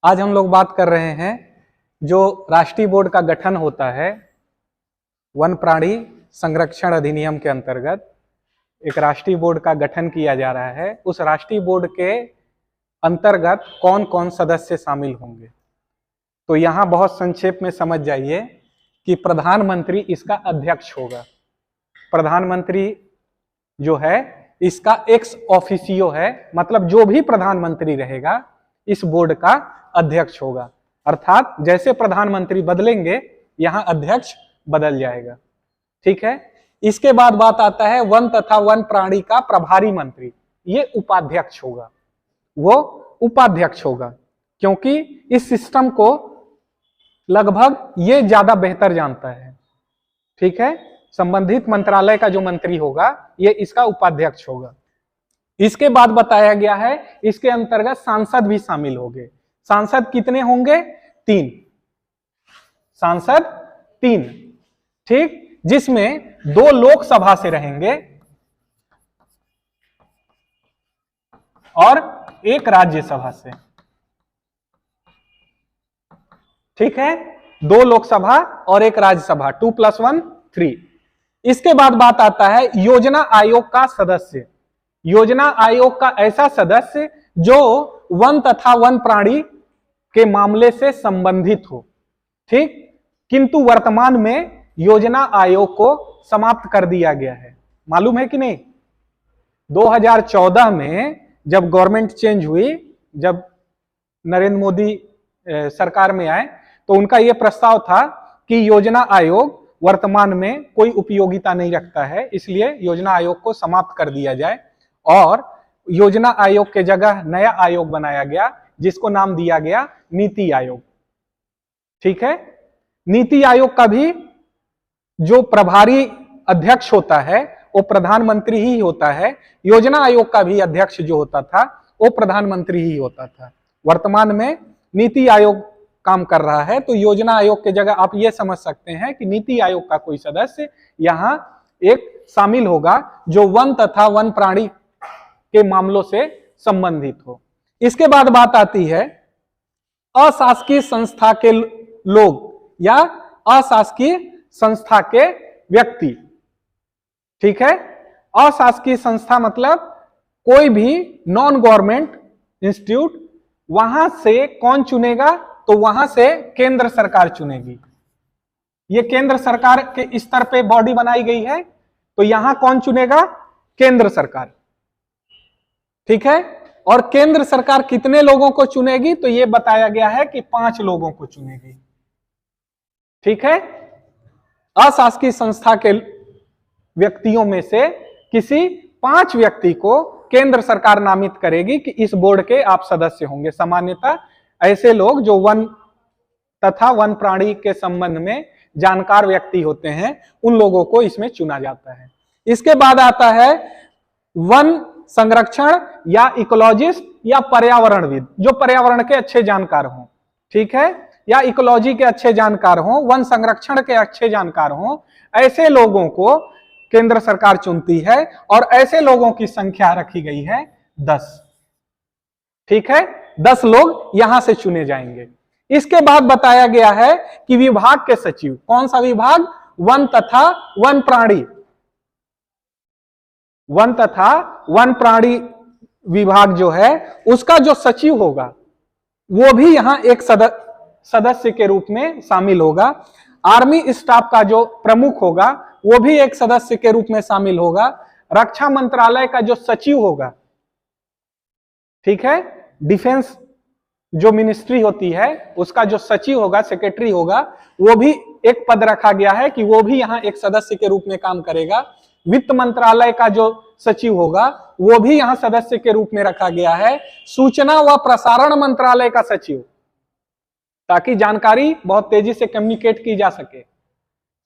आज हम लोग बात कर रहे हैं जो राष्ट्रीय बोर्ड का गठन होता है वन प्राणी संरक्षण अधिनियम के अंतर्गत एक राष्ट्रीय बोर्ड का गठन किया जा रहा है। उस राष्ट्रीय बोर्ड के अंतर्गत कौन कौन सदस्य शामिल होंगे, तो यहाँ बहुत संक्षेप में समझ जाइए कि प्रधानमंत्री इसका अध्यक्ष होगा। प्रधानमंत्री जो है इसका एक्स ऑफिसियो है, मतलब जो भी प्रधानमंत्री रहेगा इस बोर्ड का अध्यक्ष होगा। अर्थात जैसे प्रधानमंत्री बदलेंगे यहाँ अध्यक्ष बदल जाएगा। ठीक है। इसके बाद बात आता है वन तथा वन प्राणी का प्रभारी मंत्री, ये उपाध्यक्ष होगा, वो उपाध्यक्ष होगा, क्योंकि इस सिस्टम को लगभग ये ज्यादा बेहतर जानता है। ठीक है। संबंधित मंत्रालय का जो मंत्री होगा ये इसका उपाध्यक्ष होगा। इसके बाद बताया गया है इसके अंतर्गत सांसद भी शामिल होंगे। सांसद कितने होंगे? 3 सांसद, 3। ठीक, जिसमें 2 लोकसभा से रहेंगे और 1 राज्यसभा से। ठीक है, 2 लोकसभा और 1 राज्यसभा, 2 + 1 3। इसके बाद बात आता है योजना आयोग का सदस्य। योजना आयोग का ऐसा सदस्य जो वन तथा वन प्राणी के मामले से संबंधित हो। ठीक, किंतु वर्तमान में योजना आयोग को समाप्त कर दिया गया है, मालूम है कि नहीं? 2014 में जब गवर्नमेंट चेंज हुई, जब नरेंद्र मोदी सरकार में आए, तो उनका यह प्रस्ताव था कि योजना आयोग वर्तमान में कोई उपयोगिता नहीं रखता है, इसलिए योजना आयोग को समाप्त कर दिया जाए और योजना आयोग के जगह नया आयोग बनाया गया जिसको नाम दिया गया नीति आयोग। ठीक है। नीति आयोग का भी जो प्रभारी अध्यक्ष होता है वो प्रधानमंत्री ही होता है। योजना आयोग का भी अध्यक्ष जो होता था वो प्रधानमंत्री ही होता था। वर्तमान में नीति आयोग काम कर रहा है, तो योजना आयोग के जगह आप ये समझ सकते हैं कि नीति आयोग का कोई सदस्य यहाँ एक शामिल होगा जो वन तथा वन प्राणी के मामलों से संबंधित हो। इसके बाद बात आती है अशासकीय संस्था के लोग या अशासकीय संस्था के व्यक्ति। ठीक है। अशासकीय संस्था मतलब कोई भी नॉन गवर्नमेंट इंस्टीट्यूट, वहां से कौन चुनेगा? तो वहां से केंद्र सरकार चुनेगी। ये केंद्र सरकार के स्तर पे बॉडी बनाई गई है, तो यहां कौन चुनेगा? केंद्र सरकार। ठीक है। और केंद्र सरकार कितने लोगों को चुनेगी? तो ये बताया गया है कि 5 लोगों को चुनेगी। ठीक है। अशासकीय संस्था के व्यक्तियों में से किसी 5 व्यक्ति को केंद्र सरकार नामित करेगी कि इस बोर्ड के आप सदस्य होंगे। सामान्यतः ऐसे लोग जो वन तथा वन प्राणी के संबंध में जानकार व्यक्ति होते हैं, उन लोगों को इसमें चुना जाता है। इसके बाद आता है वन संरक्षण या इकोलॉजिस्ट या पर्यावरणविद, जो पर्यावरण के अच्छे जानकार हों। ठीक है। या इकोलॉजी के अच्छे जानकार हों, वन संरक्षण के अच्छे जानकार हों, ऐसे लोगों को केंद्र सरकार चुनती है और ऐसे लोगों की संख्या रखी गई है 10। ठीक है। 10 लोग यहां से चुने जाएंगे। इसके बाद बताया गया है कि विभाग के सचिव, कौन सा विभाग? वन तथा वन प्राणी। वन तथा वन प्राणी विभाग जो है उसका जो सचिव होगा वो भी यहां एक सदस्य के रूप में शामिल होगा। आर्मी स्टाफ का जो प्रमुख होगा वो भी एक सदस्य के रूप में शामिल होगा। रक्षा मंत्रालय का जो सचिव होगा, ठीक है, डिफेंस जो मिनिस्ट्री होती है उसका जो सचिव होगा, सेक्रेटरी होगा, वो भी एक पद रखा गया है कि वो भी यहाँ एक सदस्य के रूप में काम करेगा। वित्त मंत्रालय का जो सचिव होगा वो भी यहाँ सदस्य के रूप में रखा गया है। सूचना व प्रसारण मंत्रालय का सचिव, ताकि जानकारी बहुत तेजी से कम्युनिकेट की जा सके,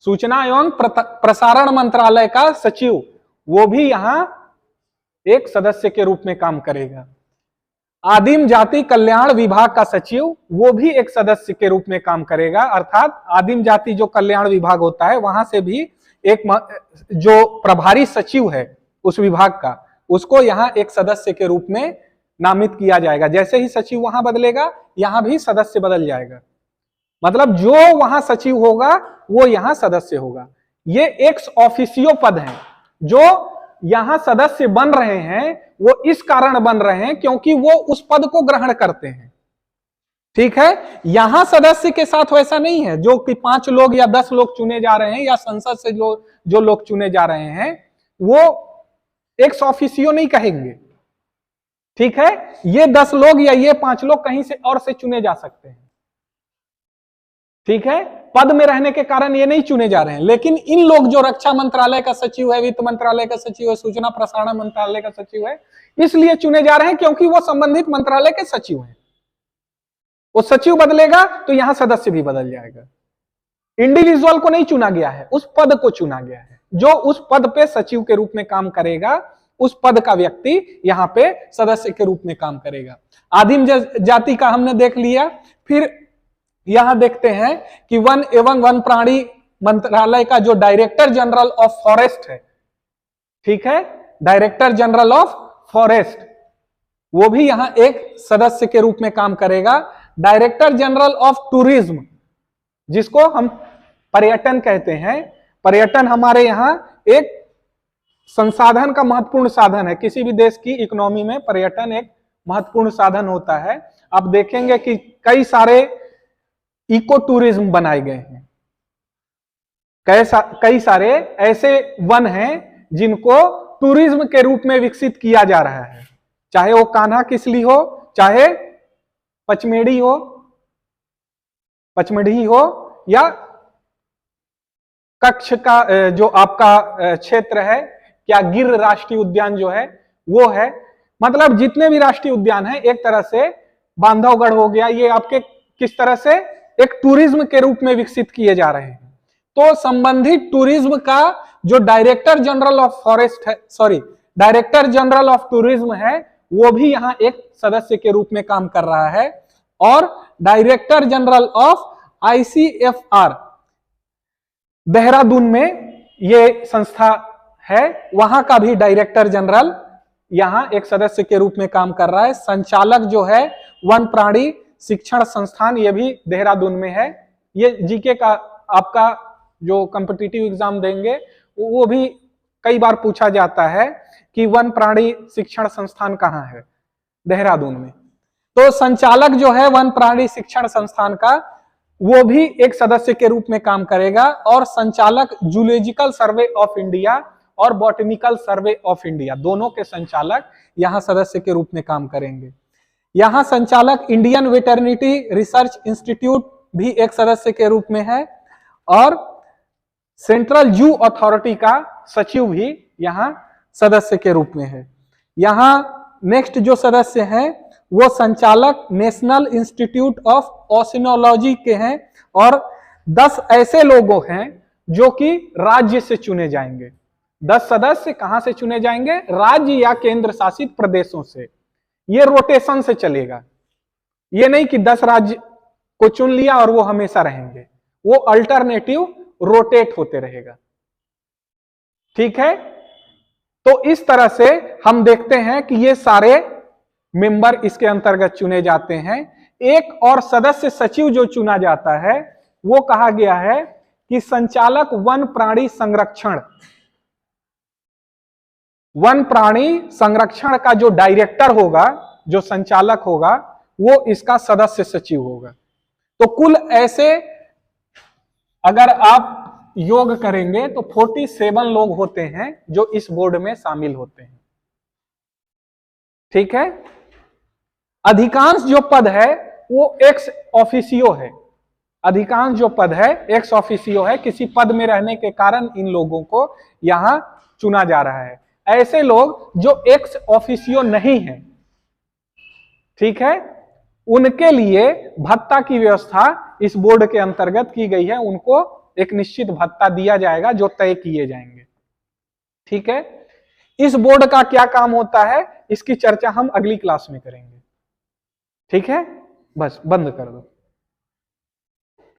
सूचना एवं प्रसारण मंत्रालय का सचिव वो भी यहाँ एक सदस्य के रूप में काम करेगा। आदिम जाति कल्याण विभाग का सचिव वो भी एक सदस्य के रूप में काम करेगा। अर्थात आदिम जाति जो कल्याण विभाग होता है वहां से भी एक जो प्रभारी सचिव है उस विभाग का, उसको यहाँ एक सदस्य के रूप में नामित किया जाएगा। जैसे ही सचिव वहां बदलेगा, यहां भी सदस्य बदल जाएगा। मतलब जो वहां सचिव होगा वो यहां सदस्य होगा। ये एक्स ऑफिसियो पद हैं। जो यहां सदस्य बन रहे हैं वो इस कारण बन रहे हैं क्योंकि वो उस पद को ग्रहण करते हैं। ठीक है, यहां सदस्य के साथ वैसा नहीं है जो कि 5 लोग या 10 लोग चुने जा रहे हैं या संसद से जो लोग चुने जा रहे हैं वो एक्स ऑफिसियो नहीं कहेंगे। ठीक है, ये 10 लोग या ये 5 लोग कहीं से और से चुने जा सकते हैं। ठीक है, पद में रहने के कारण ये नहीं चुने जा रहे हैं। लेकिन इन लोग जो रक्षा मंत्रालय का सचिव है, वित्त मंत्रालय का सचिव है, सूचना प्रसारण मंत्रालय का सचिव है, इसलिए चुने जा रहे हैं क्योंकि वो संबंधित मंत्रालय के सचिव हैं। वो सचिव बदलेगा तो यहां सदस्य भी बदल जाएगा। इंडिविजुअल को नहीं चुना गया है, उस पद को चुना गया है। जो उस पद पे सचिव के रूप में काम करेगा, उस पद का व्यक्ति यहां पे सदस्य के रूप में काम करेगा। आदिम जाति का हमने देख लिया। फिर यहां देखते हैं कि वन एवं वन प्राणी मंत्रालय का जो डायरेक्टर जनरल ऑफ फॉरेस्ट है, ठीक है, डायरेक्टर जनरल ऑफ फॉरेस्ट, वो भी यहां एक सदस्य के रूप में काम करेगा। डायरेक्टर जनरल ऑफ टूरिज्म, जिसको हम पर्यटन कहते हैं, पर्यटन हमारे यहां एक संसाधन का महत्वपूर्ण साधन है। किसी भी देश की इकोनॉमी में पर्यटन एक महत्वपूर्ण साधन होता है। आप देखेंगे कि कई सारे इको टूरिज्म बनाए गए हैं। कई सारे ऐसे वन हैं जिनको टूरिज्म के रूप में विकसित किया जा रहा है, चाहे वो कान्हा किसली हो, चाहे पचमेढ़ी हो या कच्छ का जो आपका क्षेत्र है, क्या गिर राष्ट्रीय उद्यान जो है वो है। मतलब जितने भी राष्ट्रीय उद्यान है एक तरह से, बांधवगढ़ हो गया, ये आपके किस तरह से एक टूरिज्म के रूप में विकसित किए जा रहे हैं। तो संबंधित टूरिज्म का जो डायरेक्टर जनरल ऑफ फॉरेस्ट है, sorry, director general of tourism है, वो भी यहां एक सदस्य के रूप में काम कर रहा है। और director general of ICFR, Dehradun में ये संस्था है, वहां का भी डायरेक्टर जनरल यहां एक सदस्य के रूप में काम कर रहा है। संचालक जो है वन प्राणी शिक्षण संस्थान, ये भी देहरादून में है। ये जीके का आपका जो कॉम्पिटिटिव एग्जाम देंगे वो भी कई बार पूछा जाता है कि वन प्राणी शिक्षण संस्थान कहाँ है, देहरादून में। तो संचालक जो है वन प्राणी शिक्षण संस्थान का, वो भी एक सदस्य के रूप में काम करेगा। और संचालक जूलॉजिकल सर्वे ऑफ इंडिया और बॉटनिकल सर्वे ऑफ इंडिया, दोनों के संचालक यहां सदस्य के रूप में काम करेंगे। यहां संचालक इंडियन वेटरनिटी रिसर्च इंस्टीट्यूट भी एक सदस्य के रूप में है। और सेंट्रल जू अथॉरिटी का सचिव भी यहां सदस्य के रूप में है। यहां नेक्स्ट जो सदस्य हैं वो संचालक नेशनल इंस्टीट्यूट ऑफ ओशिनोलॉजी के हैं। और 10 ऐसे लोगों हैं जो कि राज्य से चुने जाएंगे। 10 सदस्य कहां से चुने जाएंगे? राज्य या केंद्र शासित प्रदेशों से। ये रोटेशन से चलेगा। ये नहीं कि 10 राज्य को चुन लिया और वो हमेशा रहेंगे, वो अल्टरनेटिव रोटेट होते रहेगा। ठीक है, तो इस तरह से हम देखते हैं कि ये सारे मेंबर इसके अंतर्गत चुने जाते हैं। एक और सदस्य सचिव जो चुना जाता है वो कहा गया है कि संचालक वन प्राणी संरक्षण, वन प्राणी संरक्षण का जो डायरेक्टर होगा, जो संचालक होगा, वो इसका सदस्य सचिव होगा। तो कुल ऐसे अगर आप योग करेंगे तो 47 लोग होते हैं जो इस बोर्ड में शामिल होते हैं। ठीक है, अधिकांश जो पद है वो एक्स ऑफिसियो है। अधिकांश जो पद है एक्स ऑफिसियो है। किसी पद में रहने के कारण इन लोगों को यहां चुना जा रहा है। ऐसे लोग जो एक्स ऑफिसियो नहीं है, ठीक है, उनके लिए भत्ता की व्यवस्था इस बोर्ड के अंतर्गत की गई है। उनको एक निश्चित भत्ता दिया जाएगा जो तय किए जाएंगे। ठीक है, इस बोर्ड का क्या काम होता है इसकी चर्चा हम अगली क्लास में करेंगे। ठीक है, बस बंद कर दो।